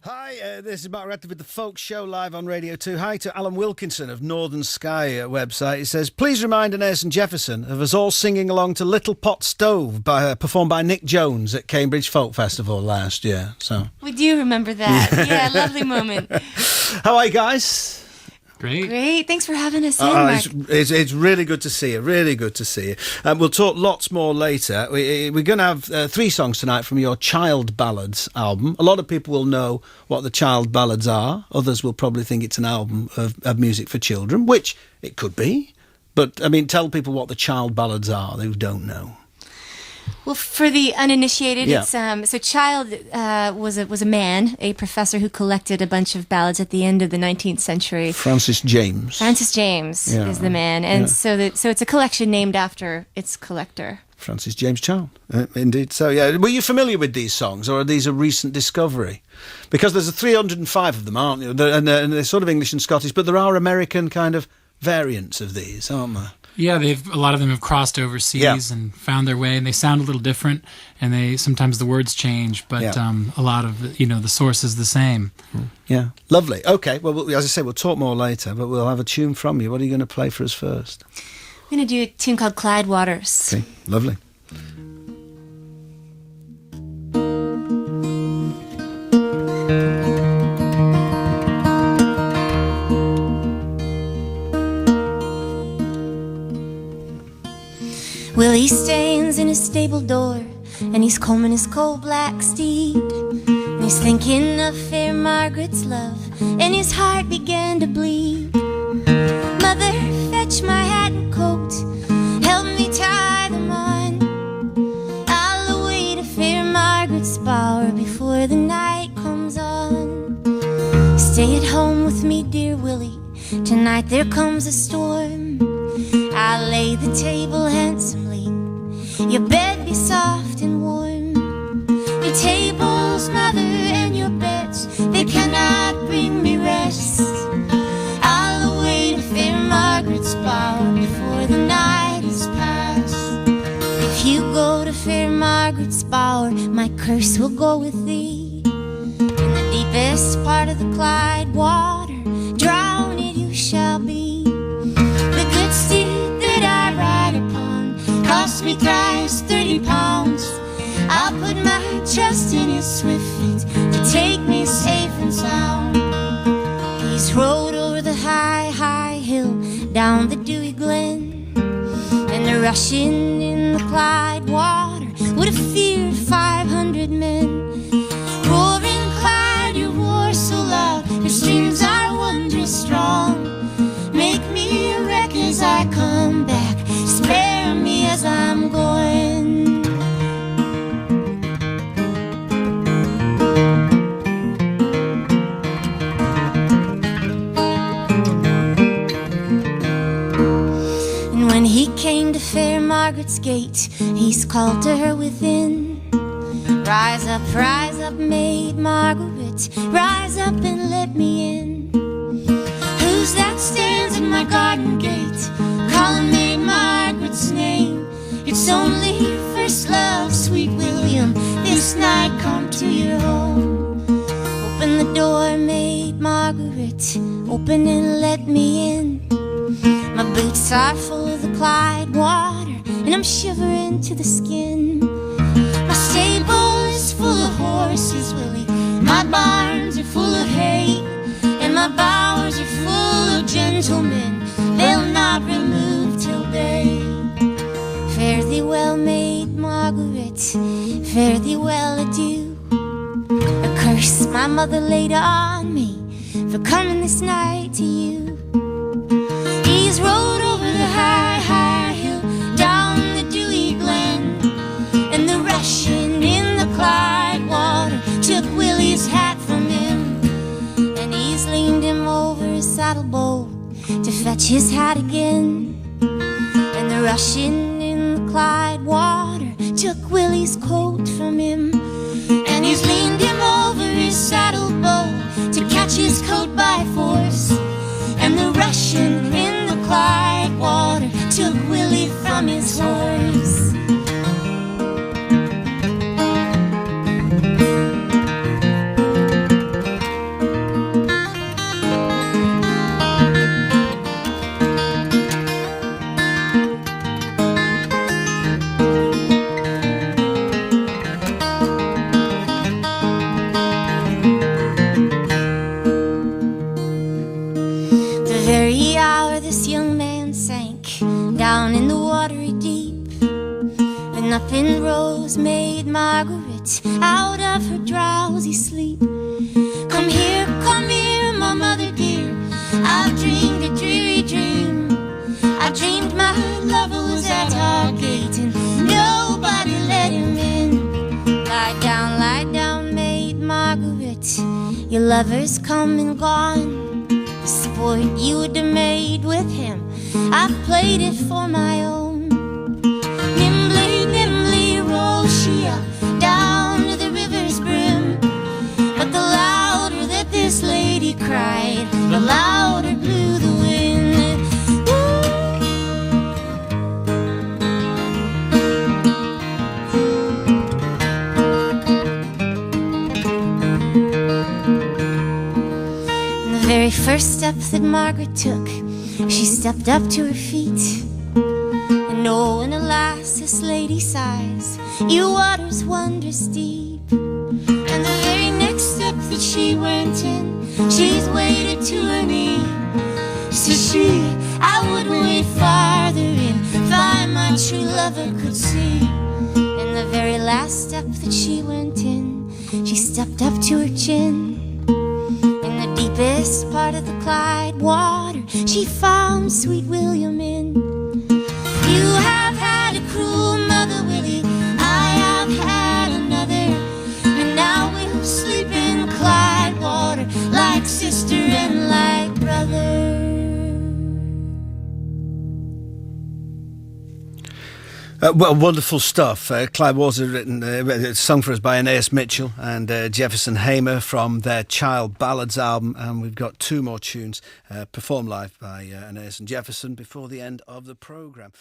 Hi, this is Mark Ratcliffe with the Folk Show live on Radio 2. Hi to Alan Wilkinson of Northern Sky website. He says, please remind Anaïs and Jefferson of us all singing along to Little Pot Stove performed by Nick Jones at Cambridge Folk Festival last year. So we do remember that. Yeah, lovely moment. How are you guys? Great. Thanks for having us in, Mark. It's really good to see you. Really good to see you. We'll talk lots more later. We're going to have 3 songs tonight from your Child Ballads album. A lot of people will know what the Child Ballads are. Others will probably think it's an album of music for children, which it could be. But, I mean, tell people what the Child Ballads are, who don't know. Well, for the uninitiated, Yeah. it's so Child was a man, a professor who collected a bunch of ballads at the end of the 19th century. Francis James. Francis James is the man, and so it's a collection named after its collector. Francis James Child, indeed. So, yeah, were you familiar with these songs, or are these a recent discovery? Because there's 305 of them, aren't there? And they're sort of English and Scottish, but there are American kind of variants of these, aren't there? Yeah, a lot of them have crossed overseas and found their way, and they sound a little different, and sometimes the words change, but a lot of the source is the same. Yeah, lovely. Okay, well, as I say, we'll talk more later, but we'll have a tune from you. What are you going to play for us first? I'm going to do a tune called Clyde Waters. Okay, lovely. Well, he stands in his stable door, and he's combing his coal black steed, and he's thinking of fair Margaret's love, and his heart began to bleed. Mother, fetch my hat and coat, help me tie them on. I'll away to fair Margaret's bower before the night comes on. Stay at home with me, dear Willie, tonight there comes a storm. I'll lay the table handsomely, your bed be soft and warm. Your tables, mother, and your beds, they cannot bring me rest. I'll away to fair Margaret's bower before the night is past. If you go to fair Margaret's bower, my curse will go with thee. In the deepest part of the Clyde water, drowned you shall be. The good steed that I ride upon cost me thrice 30 pounds. I'll put my trust in his swift feet to take me safe and sound. He's rode over the high, high hill, down the dewy glen, and the rushing in the Clyde water would have feared 500 men. Roaring Clyde, your roar so loud, your streams are wondrous strong. Make me a wreck as I come back, spare me as I'm going. And when he came to fair Margaret's gate, he's called to her within. Rise up, maid Margaret, rise up and let me in. Who's that stands at my garden gate, calling me Margaret's name? It's only first love, sweet William, this night come to your home. Open the door, maid Margaret, open and let me in. My boots are full of the Clyde water, and I'm shivering to the skin. My stable is full of horses, Willie, my barns are full of hay, and my bowers are full of gentlemen, they'll not remove till day. Fare thee well, maid Margaret, fare thee well, adieu. A curse my mother laid on me for coming this night to you. He's rode over the high, high hill, down the dewy glen, and the rushing in the Clyde water took Willie's hat from him. And he's leaned him over his saddle bow to fetch his hat again. And the rushing in the Clyde water took Willie's coat from him. And he's leaned him over his saddle bow to catch his coat by force. And the rushing in the Clyde water took Willie from his horse. Waking up in Rose made Margaret out of her drowsy sleep. Come here, my mother dear, I've dreamed a dreary dream. I dreamed my lover was at our gate and nobody let him in. Lie down, maid Margaret, your lover's come and gone. The sport you would have made with him, I've played it for my own. Nimbly rose she up down to the river's brim, but the louder that this lady cried, the louder blew the wind. And the very first step that Margaret took, she stepped up to her feet. And oh, and alas, this lady sighs, you waters wondrous deep. And the very next step that she went in, she's waded to her knee. Says she, I wouldn't wade farther in, if I my true lover could see. And the very last step that she went in, she stepped up to her chin. In the deepest part of the Clyde water, she found sweet William in. You have had a cruel mother, Willie, I have had another, and now we'll sleep in Clyde water like sister and like brother. Well, wonderful stuff. Clyde Water written, sung for us by Anaïs Mitchell and Jefferson Hamer from their Child Ballads album. And we've got two more tunes performed live by Anaïs and Jefferson before the end of the programme.